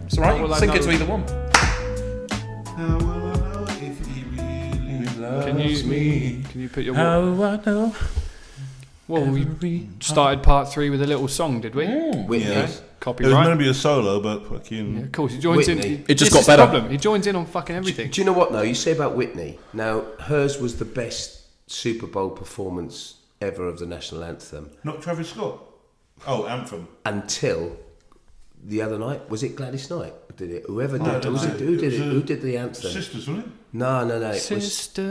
It's alright, sync it to either one. How will I know if he really loves me? Can you put your... How I know. Well, we started part 3 with a little song, did we? Whitney. Yes. It was Copyright. going to be a solo, but fucking... Yeah, of course, he joins Whitney. in. It just This got is the better. problem. He joins in on fucking everything. Do you know what, though? You say about Whitney. Now, hers was the best Super Bowl performance ever of the national anthem. Not Travis Scott. Oh, Anthem. Until the other night. Was it Gladys Knight who did it? Whoever No, did it. no, Was no. it who did it? It was Who did the anthem? Sisters, wasn't it? No. It was... Sister.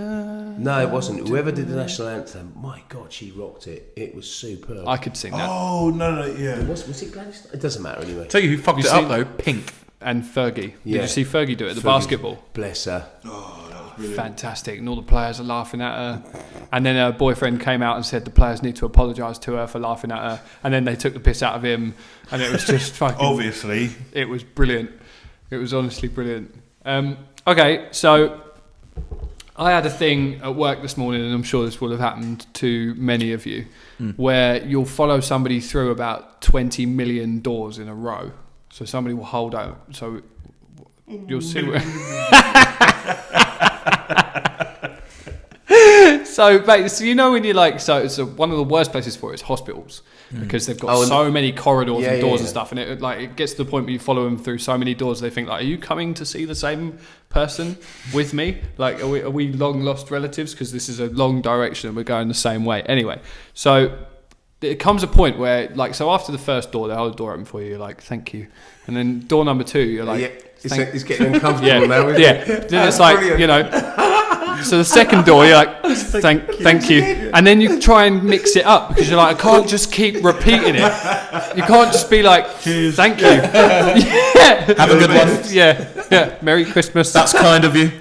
No, it wasn't. Whoever did the national anthem, my God, she rocked it. It was superb. I could sing that. Oh, no, yeah. Was it Gladys Knight? It doesn't matter anyway. Tell you who fucked You it see- up though, Pink. And Fergie. Yeah. Did you see Fergie do it at the Fergie. basketball? Bless her. Oh, that was brilliant. Fantastic. And all the players are laughing at her. And then her boyfriend came out and said the players need to apologise to her for laughing at her. And then they took the piss out of him. And it was just fucking... Obviously. It was brilliant. It was honestly brilliant. Okay, so I had a thing at work this morning, and I'm sure this will have happened to many of you, where you'll follow somebody through about 20 million doors in a row. So somebody will hold out. So you'll see where... So, mate, so you know when you're like, so one of the worst places for it is hospitals because they've got so many corridors and doors and stuff, and it gets to the point where you follow them through so many doors, they think like, are you coming to see the same person with me? Like, are we long lost relatives? Because this is a long direction and we're going the same way. Anyway, so it comes a point where, like, so after the first door, they hold the door open for you, you're like, thank you, and then door number 2, you're like, It's getting uncomfortable now, isn't yeah. it? Then it's like, you know. So the second door, you're like, thank you. And then you try and mix it up because you're like, I can't just keep repeating it. You can't just be like, thank you. Yeah. Have a good one. Yeah. Merry Christmas. That's kind of you.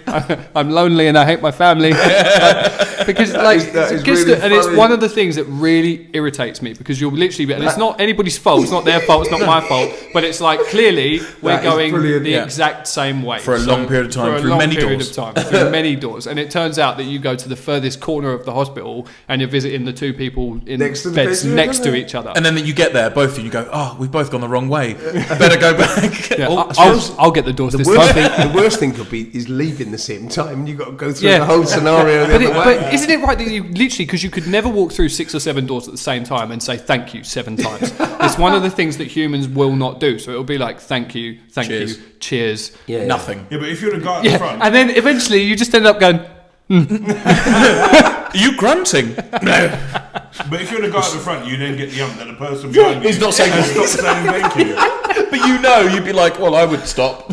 I'm lonely and I hate my family. Because that is really and it's funny. one of the things that really irritates me because you'll literally, and it's not anybody's fault, it's not their fault, it's not my fault, but it's like clearly we're That is going brilliant. the Yeah. exact same way For a long period of time, for a through long many period doors. of time, through many doors, and it turns out that you go to the furthest corner of the hospital and you're visiting the 2 people in Next to the beds bed, next to yeah. each other. And then you get there, both of you, and you go, oh, we've both gone the wrong way. Better go back. Yeah, Oh, I'll get the doors The this worst, time. thing, the worst thing could be is leaving the same time and you've got to go through Yeah. the whole scenario the But, other way. but isn't it right that you literally, because you could never walk through 6 or 7 doors at the same time and say thank you 7 times. It's one of the things that humans will not do. So it'll be like thank you, Cheers. you, cheers. Yeah. nothing. Yeah, but if you're the guy at the Yeah, front... and then eventually you just end up going, Are you grunting? But if you're the guy at the front, you then get the ump that the person behind you... He's not saying Stop saying thank you. But you know, you'd be like, well, I would stop.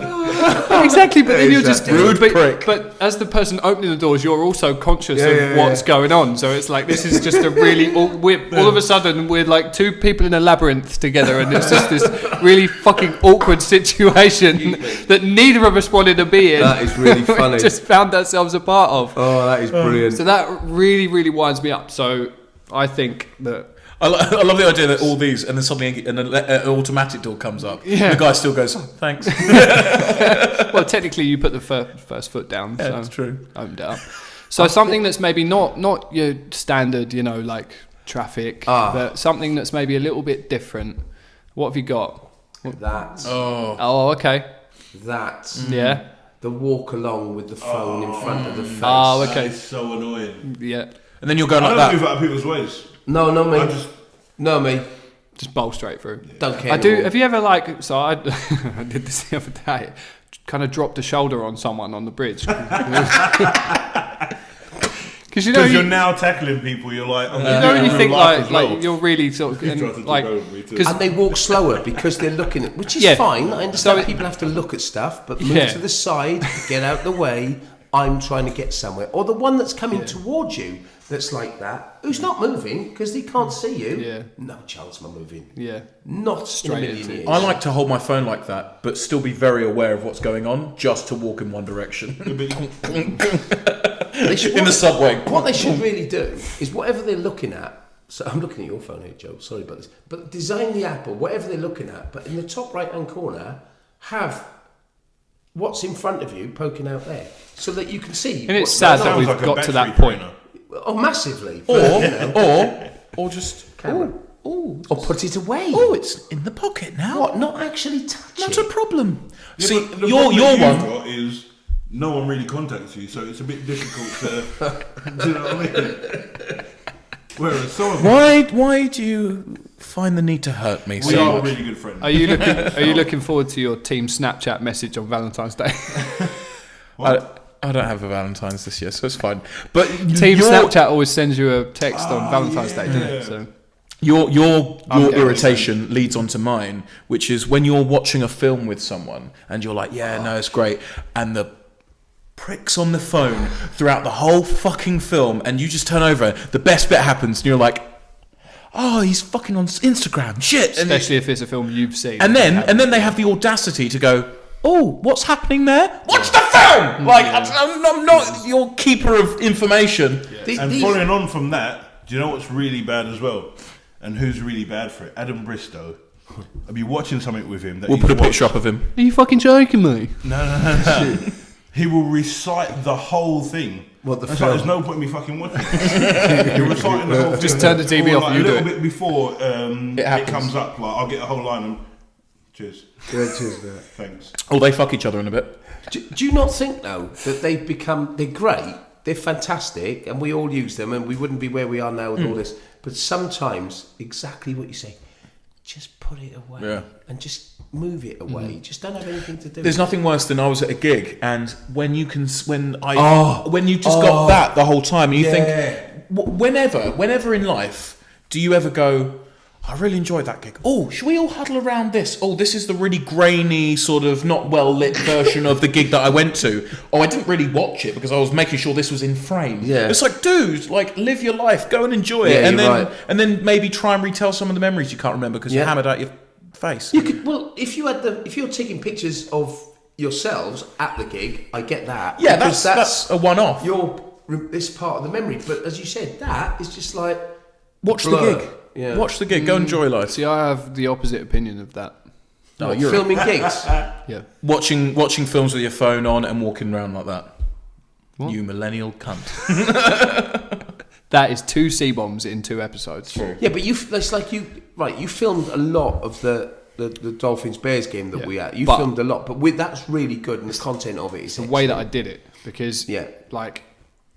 exactly, but then you're just Rude prick. But as the person opening the doors, you're also conscious Yeah, of yeah, what's going on. So it's like this is just a really all of a sudden we're like 2 people in a labyrinth together, and it's just this really fucking awkward situation that neither of us wanted to be in. That is really funny. We just found ourselves a part of. Oh, that is brilliant. So that really, really winds me up. So I think that. I love the idea that all these, and then suddenly an automatic door comes up. Yeah. The guy still goes, thanks. Well, technically, you put the first foot down. Yeah, so that's true. Opened it up. So something that's maybe not your standard, you know, like traffic, but something that's maybe a little bit different. What have you got? That. Oh, okay. That. Yeah. The walk along with the phone in front of the face. Oh, That okay. is so annoying. Yeah. And then you're going I like don't that. move out of people's ways. No, not me. I just... No, me. Just bowl straight through. Don't care. I do. anymore. Have you ever like? So I, I did this the other day. Kind of dropped a shoulder on someone on the bridge. Because you know, Because you're now tackling people, you're like... you know when you think like you're really sort of He tried to and, like talk over me too. because And they walk slower because they're looking at, which is Yeah. fine. I understand So it- people have to look at stuff, but move Yeah. to the side, get out the way. I'm trying to get somewhere. Or the one that's coming towards you that's like that, who's not moving because he can't see you. Yeah. No chance of moving. yeah. Not Straight in a million into it. years. I like to hold my phone like that, but still be very aware of what's going on, just to walk in one direction. They should- In the subway. What they should really do is whatever they're looking at. So I'm looking at your phone here, Joe. Sorry about this. But design the app or whatever they're looking at. But in the top right-hand corner, have what's in front of you poking out there, so that you can see. And it's what's sad going that on. we've Sounds like a got to that battery point. drainer. Oh, massively. Or just Camera. oh, Or put it away. oh, it's in the pocket now. What? Not actually touch Not it? a problem. Yeah, See, but the your problem you've one. got is no one really contacts you, so it's a bit difficult to. Do you know what I mean? Whereas some of Why do you find the need to hurt me we so are much? really good friends. Are you looking forward to your team Snapchat message on Valentine's Day? I don't have a Valentine's this year, so it's fine. But Team Snapchat always sends you a text on Valentine's Day, doesn't yeah. it? So Your getting irritation leads on to mine, which is when you're watching a film with someone and you're like, yeah, no, it's great, and the pricks on the phone throughout the whole fucking film, and you just turn over, the best bit happens, and you're like, oh, he's fucking on Instagram, shit. especially if it's a film you've seen. And then they have the audacity to go, oh, what's happening there? Watch the film! Like, I'm not your keeper of information. And following on from that, do you know what's really bad as well? And who's really bad for it? Adam Bristow. I'll be watching something with him. That We'll he's put a picture watched. up of him. Are you fucking joking me? No. He will recite the whole thing. What, the It's film? like, there's no point in me fucking watching it. You're reciting the whole thing. Just turn the TV Or, off like, and you a do little it. bit before it happens. comes up, like I'll get a whole line and cheers. Yeah, cheers, mate. Thanks. Oh, they fuck each other in a bit. Do you not think, though, that they're great, they're fantastic, and we all use them, and we wouldn't be where we are now with all this, but sometimes, exactly what you say, just put it away, Yeah. and just move it away, just don't have anything to do There's with nothing worse than I was at a gig, and when you just got that the whole time, and you think, whenever in life do you ever go, I really enjoyed that gig. Oh, should we all huddle around this? Oh, this is the really grainy, sort of not well lit version of the gig that I went to. Oh, I didn't really watch it because I was making sure this was in frame. Yeah. It's like, dude, like live your life, go and enjoy Yeah, it, and you're then right. and then maybe try and retell some of the memories you can't remember because you're Yeah. hammered out your face. You could, well, if you're taking pictures of yourselves at the gig, I get that. Yeah, because that's a one-off. this part of the memory. But as you said, that is just like Watch blur. the gig. Yeah. Watch the gig. Go enjoy life. See, I have the opposite opinion of that. No, What, you're filming gigs. Yeah. watching films with your phone on and walking around like that. What? You millennial cunt. That is 2 C-bombs in 2 episodes. Yeah, but you filmed a lot of the Dolphins Bears game that we had. You But- filmed a lot, but that's really good, and the content of it is The way that I did it, because Yeah. like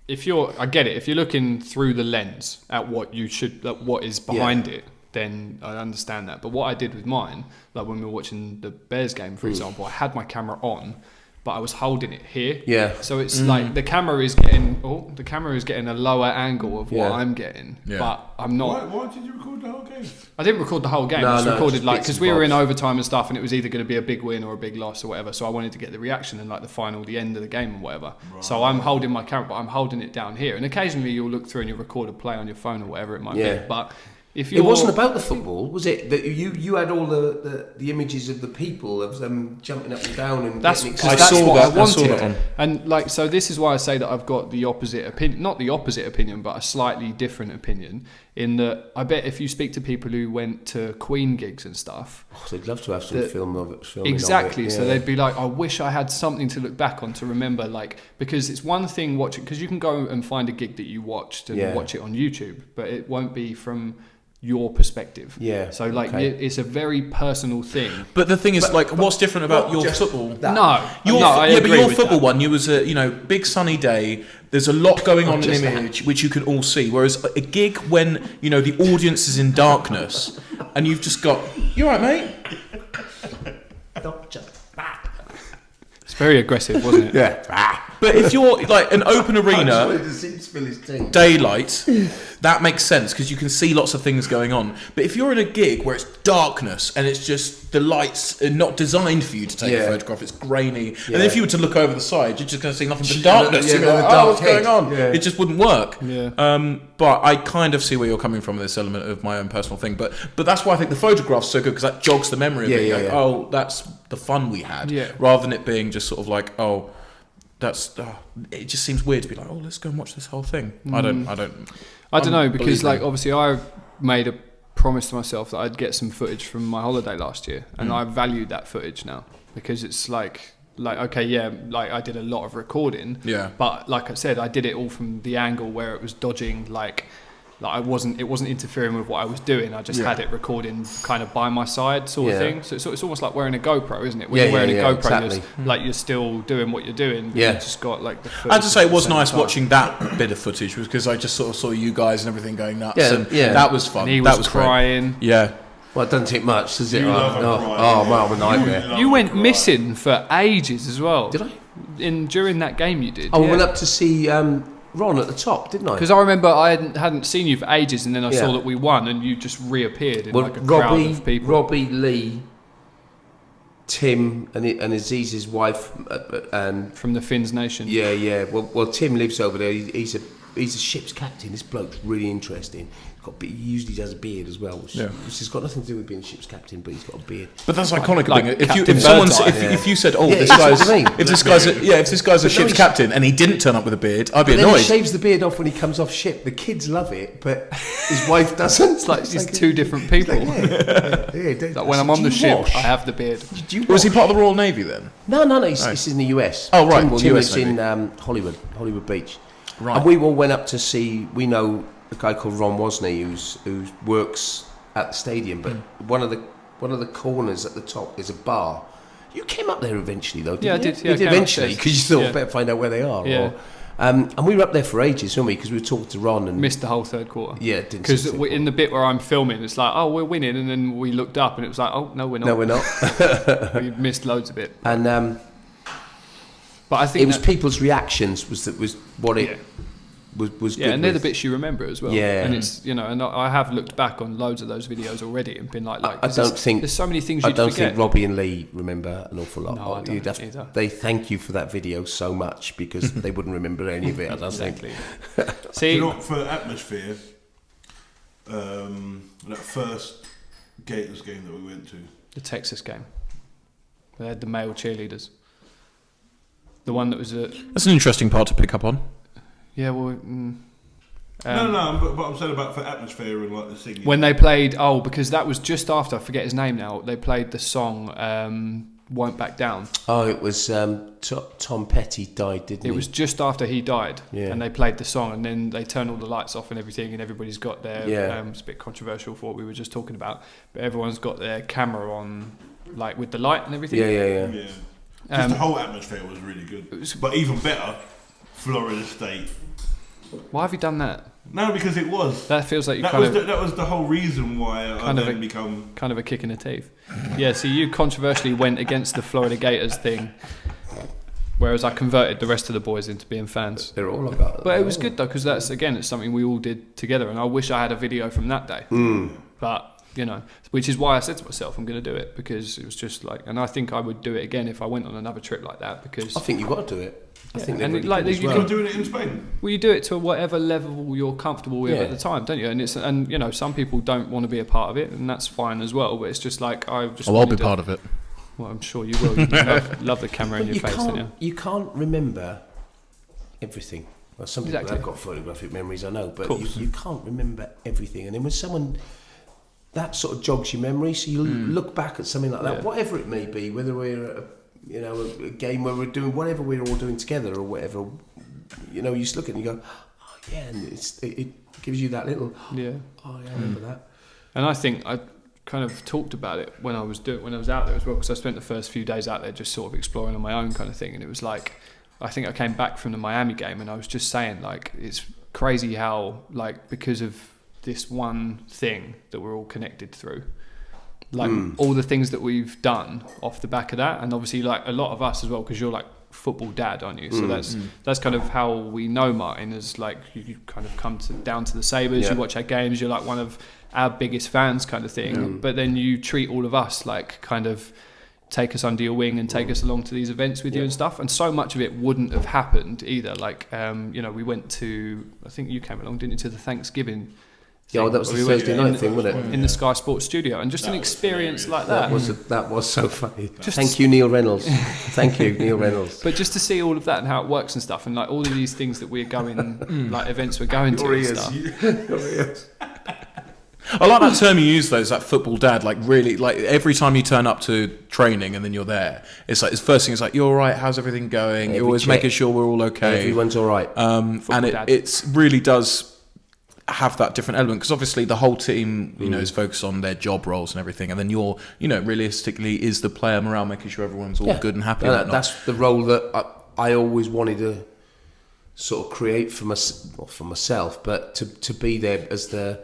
I get it. If you're looking through the lens at what is behind it, then I understand that. But what I did with mine, like when we were watching the Bears game, for example, I had my camera on, but I was holding it here. Yeah. So it's like the camera is getting a lower angle of what Yeah. I'm getting, Yeah. but I'm not. Why did you record the whole game? I didn't record the whole game. No, I just no, recorded just like bits because and we were in bobs. overtime and stuff, and it was either going to be a big win or a big loss or whatever. So I wanted to get the reaction and like the end of the game and whatever. So I'm holding my camera, but I'm holding it down here. And occasionally you'll look through and you record a play on your phone or whatever it might Yeah. be. But if you It wasn't about the football, was it? That you had all the images of the people of them jumping up and down and That's getting because I that's saw what that. I I saw wanted. that one. And like, so this is why I say that I've got the opposite opinion, not the opposite opinion, but a slightly different opinion. In that, I bet if you speak to people who went to Queen gigs and stuff, Oh, they'd love to have some film of it. filming of exactly. it, So yeah. they'd be like, I wish I had something to look back on to remember, like, because it's one thing watching, because you can go and find a gig that you watched and Yeah. watch it on YouTube, but it won't be from your perspective. Yeah, So like, okay. it's a very personal thing. But the thing is, what's different about your just football? that. No, I but agree your with football that. one, you was a big sunny day. There's a lot going on in just the image which you can all see. Whereas a gig when the audience is in darkness and you've just got, you all right, mate? It's very aggressive, wasn't it? Yeah. But if you're like an open I just arena, wanted to see him spill his tea. daylight, that makes sense because you can see lots of things going on. But if you're in a gig where it's darkness and it's just the lights are not designed for you to take a Yeah. photograph, it's grainy, and Yeah. then if you were to look over the side, you're just going to see nothing but darkness. Yeah, You're like, the oh, dark what's head. going on? Yeah. It just wouldn't work. Yeah. But I kind of see where you're coming from with this element of my own personal thing. But that's why I think the photograph's so good because that jogs the memory of Yeah, it. yeah, Like, yeah. oh, that's the fun we had, Yeah. rather than it being just sort of like, oh. It just seems weird to be like, oh, let's go and watch this whole thing. I don't I don't I'm know because believing. like obviously I made a promise to myself that I'd get some footage from my holiday last year, and I valued that footage now because it's like okay, yeah, like I did a lot of recording, Yeah. but like I said, I did it all from the angle where it was dodging like Like it wasn't interfering with what I was doing. I just had it recording kind of by my side, sort of thing. So it's almost like wearing a GoPro, isn't it? When you're wearing a GoPro, exactly. you're still doing what you're doing. Yeah. You just got like the. I have to say, it was nice watching that bit of footage because I just sort of saw you guys and everything going nuts, and that was fun. And he that was crying. Great. Yeah. Well, it doesn't take much, does it? You love a cry. man, I'm a nightmare. You went missing for ages as well. Did I? During that game you did. I went up to see Ron at the top, didn't I? Because I remember I hadn't seen you for ages, and then I saw that we won, and you just reappeared in like a crowd of people. Robbie, Lee, Tim, and Aziz's wife, and from the Finns Nation. Yeah. Well, Tim lives over there. He's a ship's captain. This bloke's really interesting. He usually does a beard as well, which has got nothing to do with being a ship's captain, but he's got a beard. But that's iconic. Like if you said, "Oh, this guy's a ship's captain," and he didn't turn up with a beard, I'd be Then annoyed. he shaves the beard off when he comes off ship. The kids love it, but his wife doesn't. It's like these two different people. Like when I'm on the ship, I have the beard. Was he part of the Royal Navy then? No. He's in the US. Oh, right. Tim US lives in Hollywood Beach. Right. And we all went up to see. We know a guy called Ron Wozni who works at the stadium, but one of the corners at the top is a bar. You came up there eventually, though, didn't you? I did. Yeah, you did eventually, because you thought better find out where they are. Yeah. And we were up there for ages, weren't we? Because we were talking to Ron and Missed the whole third quarter. Yeah, didn't. Because in the bit where I'm filming, it's like, oh, we're winning, and then we looked up, and it was like, oh, no, we're not. No, we're not. We missed loads of it. And but I think it was people's reactions was what it was. Yeah, good and they're the with. bits you remember as well. Yeah. And it's and I have looked back on loads of those videos already and been like I don't think there's so many things I you'd don't forget. think Robbie and Lee remember an awful lot. No, I don't either. They thank you for that video so much because they wouldn't remember any of it. I don't Exactly. think. See, You know what, for atmosphere, that first Gators game that we went to. the Texas game. They had the male cheerleaders. The one that was That's an interesting part to pick up on. yeah, well. But I'm saying about for atmosphere and like the singing. When they played, because that was just after, I forget his name now, they played the song Won't Back Down. Oh, it was Tom Petty died, didn't he? It was just after he died, Yeah. and they played the song, and then they turned all the lights off and everything, and everybody's got their, it's a bit controversial for what we were just talking about, but everyone's got their camera on, like with the light and everything. Yeah. Just the whole atmosphere was really good. But even better, Florida State. Why have you done that? No, because it was. That feels like you that was the whole reason why I then become kind of a kick in the teeth. Yeah, so you controversially went against the Florida Gators thing, whereas I converted the rest of the boys into being fans. They're all about it. But it was good though, because it's something we all did together, and I wish I had a video from that day. But which is why I said to myself, I'm going to do it, because it was just like, and I think I would do it again if I went on another trip like that, because I think you've got to do it. I think they're and really like good as you well. You're doing it in Spain. Well, you do it to whatever level you're comfortable with at the time, don't you? And some people don't want to be a part of it, and that's fine as well. But it's just like I'll be part of it. Well, I'm sure you will. You love the camera in your face, don't you? You can't remember everything. Well, some people have got photographic memories, I know, but you can't remember everything. And then when someone that sort of jogs your memory, so you look back at something like that, whatever it may be, whether we're at a game where we're doing whatever we're all doing together or whatever, you just look at it and you go, oh yeah, and it gives you that little, oh yeah, I remember that. And I think I kind of talked about it when I was out there as well, because I spent the first few days out there just sort of exploring on my own kind of thing, and it was like, I think I came back from the Miami game and I was just saying, like, it's crazy how, like, because of this one thing that we're all connected through, like all the things that we've done off the back of that, and obviously like a lot of us as well, because you're like football dad, aren't you? So that's kind of how we know Martin, is like you kind of come down to the Sabres, you watch our games, you're like one of our biggest fans kind of thing, but then you treat all of us like kind of take us under your wing and take us along to these events with you and stuff, and so much of it wouldn't have happened either. Like we went to, I think you came along, didn't you, to the Thanksgiving Yeah, well, that was the Thursday night thing, wasn't it? In the Sky Sports studio, and just an experience like that. That was so funny. Thank you, Neil Reynolds. Thank you, Neil Reynolds. But just to see all of that and how it works and stuff, and like all of these things that we're going, like events we're going to and stuff. I like that term you use though, is that football dad. Like really, like every time you turn up to training and then you're there, it's like, the first thing is like, you're all right, how's everything going? You're always making sure we're all okay. Everyone's all right. And it really does. have that different element, because obviously the whole team, you know, is focused on their job roles and everything, and then you're, you know, realistically is the player morale, making sure everyone's all good and happy. And that's the role that I always wanted to sort of create for myself, but to be there as the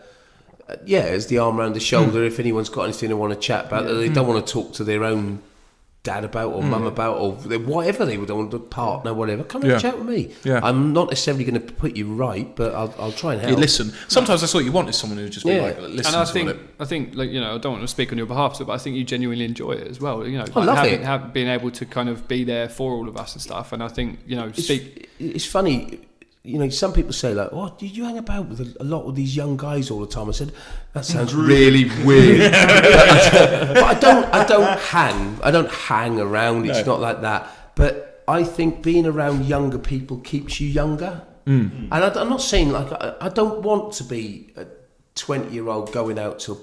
arm around the shoulder if anyone's got anything they want to chat about that they don't want to talk to their own dad about or mum about or whatever they would want, a partner, whatever. Come and chat with me. Yeah. I'm not necessarily going to put you right, but I'll try and help. You listen. Sometimes that's what you want, is someone who just be like, listen. And I think, like, you know, I don't want to speak on your behalf, but I think you genuinely enjoy it as well. You know, I love it. Being able to kind of be there for all of us and stuff. And I think, you know, it's funny. You know, some people say like, "Oh, did you hang about with a lot of these young guys all the time?" I said, "That sounds really weird." but I don't hang around. It's not like that. But I think being around younger people keeps you younger. And I'm not saying like I don't want to be a 20-year-old going out till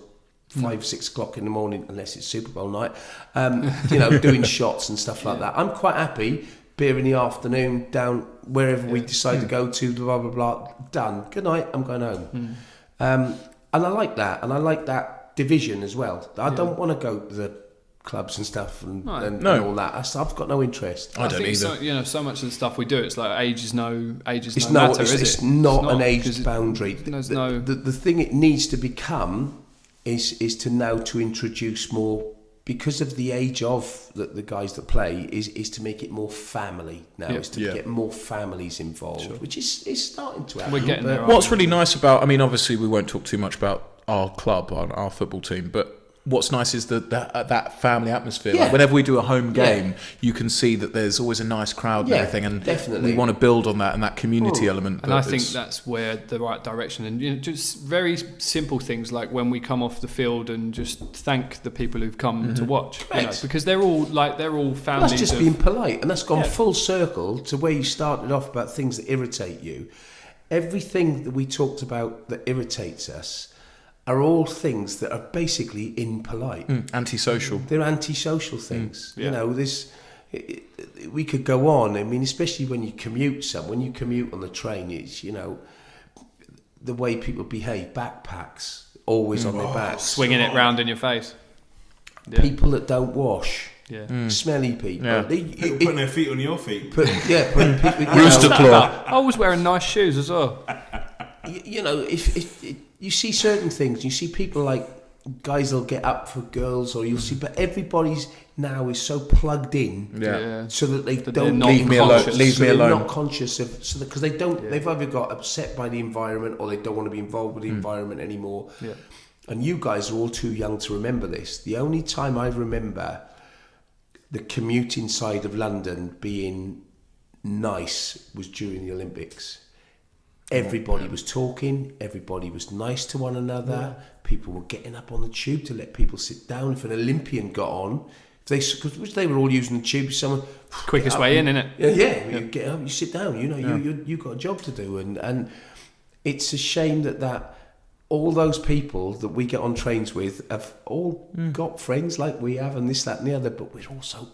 5-6 o'clock in the morning, unless it's Super Bowl night. You know, doing shots and stuff like that. I'm quite happy. Beer in the afternoon, down wherever we decide to go to, blah, blah, blah, done. Good night, I'm going home. And I like that. And I like that division as well. I don't want to go to the clubs and stuff and all that. I've got no interest. I don't think either. So, you know, so much of the stuff we do, it's like age is no matter, is it? It's not an age boundary. The thing it needs to become is to now to introduce more, because of the age of the guys that play, is to make it more family now. Is to get more families involved, which is starting to happen. We're getting there. What's really nice about, I mean, obviously we won't talk too much about our club, our football team, but what's nice is that family atmosphere. Like whenever we do a home game, you can see that there's always a nice crowd and everything, and definitely we want to build on that and that community element. And I think that's where the right direction, and, you know, just very simple things like when we come off the field and just thank the people who've come to watch, you know, because they're all families. That's just being polite, and that's gone full circle to where you started off about things that irritate you. Everything that we talked about that irritates us are all things that are basically impolite. Antisocial. They're antisocial things. You know, we could go on. I mean, especially when you commute when you commute on the train, it's, you know, the way people behave, backpacks, always on their backs. Swinging it round in your face. People that don't wash. Smelly people. Putting their feet on your feet. Putting people... Rooster claw. Always wearing nice shoes as well. You know, if you see certain things, you see people like guys that'll get up for girls, or you'll see, but everybody's now is so plugged in, so that they don't leave me alone. Leave me alone. They're not conscious of, so because they don't, they've either got upset by the environment or they don't want to be involved with the environment anymore. And you guys are all too young to remember this. The only time I remember the commuting side of London being nice was during the Olympics. Everybody was talking, everybody was nice to one another, people were getting up on the tube to let people sit down. If an Olympian got on, which they were all using the tube, someone... Quickest way in, innit? You get up, you sit down, you know, you've got a job to do. And it's a shame that all those people that we get on trains with have all got friends like we have, and this, that and the other, but we're all so...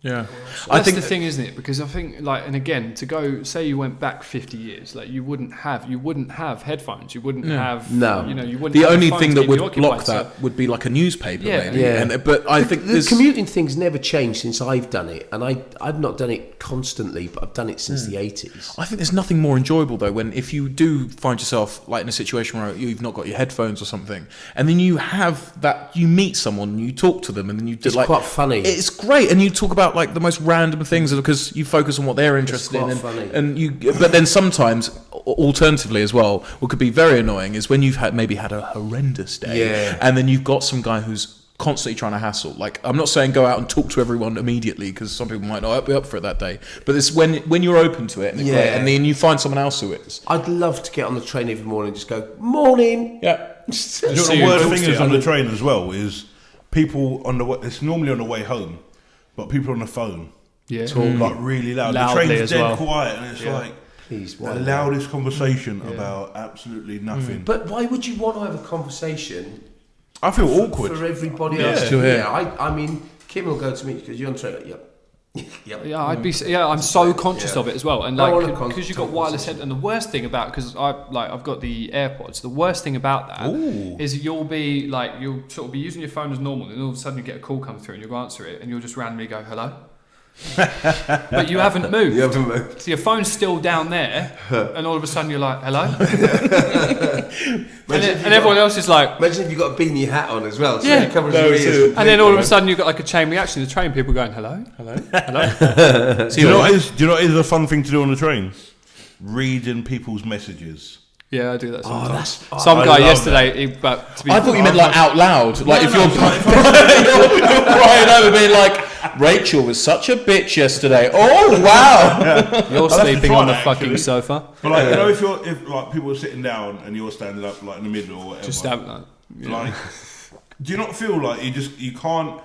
Yeah, I think the thing, isn't it? Because I think, like, and again, to go, say you went back 50 years, like you wouldn't have headphones, you wouldn't have, you know, you wouldn't. The only thing that would block that would be like a newspaper, maybe. But I think the commuting thing's never changed since I've done it, and I've not done it constantly, but I've done it since the 80s. I think there's nothing more enjoyable though when, if you do find yourself like in a situation where you've not got your headphones or something, and then you have that, you meet someone, you talk to them, and then you do, it's quite funny. It's great, and you talk about like the most random things because you focus on what they're interested in, and you. But then sometimes, alternatively as well, what could be very annoying is when you've maybe had a horrendous day, and then you've got some guy who's constantly trying to hassle. Like, I'm not saying go out and talk to everyone immediately, because some people might not be up for it that day. But it's when you're open to it, and then you find someone else who is. I'd love to get on the train every morning and just go, morning. Yeah. You know what the worst thing is on the train as well is people on the way. It's normally on the way home, but people on the phone talk like really loud. Loudly, the train's as dead well. quiet, and it's like the loudest conversation about absolutely nothing. But why would you want to have a conversation? I feel awkward for everybody else to hear. I mean, Kim will go to me because you're on train. Yeah, I'm so conscious of it as well, and because you've got wireless head, and the worst thing about I've got the AirPods. The worst thing about that is you'll sort of be using your phone as normal, and all of a sudden you get a call come through, and you'll answer it, and you'll just randomly go hello. But you haven't moved. So your phone's still down there, and all of a sudden you're like, hello? and everyone else is like... Imagine if you've got a beanie hat on as well, so it covers your ears. And then all of a sudden you've got like a chain reaction in the train, people going, hello? Hello? Do you know what is a fun thing to do on the train? Reading people's messages. Yeah, I do that sometimes. Some guy yesterday, but to be I thought you meant like out loud. Like if you're crying over being like, Rachel was such a bitch yesterday. Oh, wow. You're sleeping on the fucking sofa. But like, you know, if like people are sitting down and you're standing up like in the middle or whatever. Just have that. Like, do you not feel like you can't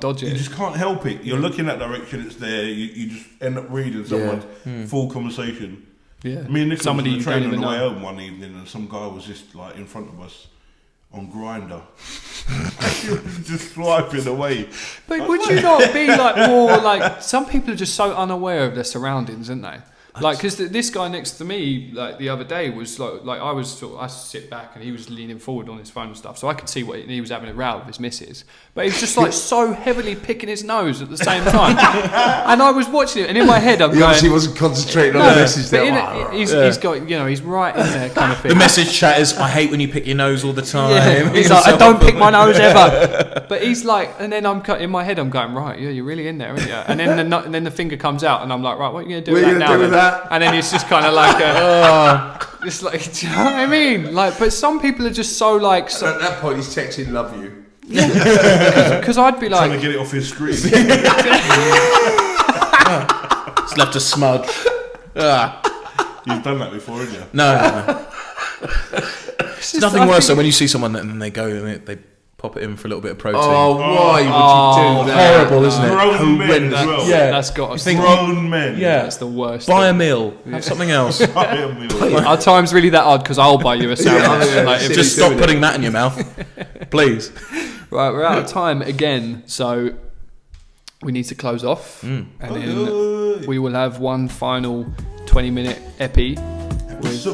dodge it? You just can't help it. You're looking that direction, it's there. You just end up reading someone's full conversation. Yeah. Me and Nicholas was on the train on the way know. home one evening, and some guy was just like in front of us on Grindr. He was just swiping away. But would you not be like more like, some people are just so unaware of their surroundings, aren't they? Like, because this guy next to me, like the other day, was like I sit back and he was leaning forward on his phone and stuff, so I could see what he was having a row with his missus. But he was just like so heavily picking his nose at the same time, and I was watching it, and in my head I'm he obviously wasn't concentrating on the message. He's got, he's right in there kind of thing. The message chat is, I hate when you pick your nose all the time. Yeah. He's like, I don't pick my nose ever. But he's like, and then in my head I'm going, right, yeah, you're really in there, aren't you? And then the finger comes out, and I'm like, right, what are you going to do with that? And then it's just kind of like it's like, do you know what I mean? Like, but some people are just so like. So at that point, he's texting "love you." Because I'd be like trying to get it off his screen. It's left a smudge. You've done that before, haven't you? No. It's nothing worse than when you see someone and they go and they pop it in for a little bit of protein. Oh, why would you do that? Horrible, isn't it? Grown men as well. Yeah, that's got to think grown men. Yeah, that's the worst. Buy a meal. Have something else. Our time's really that hard because I'll buy you a sandwich. Just stop putting that in your mouth, please. Right, we're out of time again, so we need to close off, and then we will have one final 20-minute epi with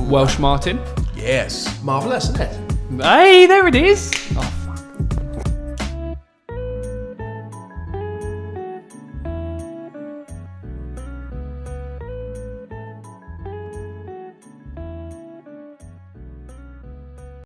Welsh Martin. Yes, marvellous, isn't it? Hey, there it is. Oh,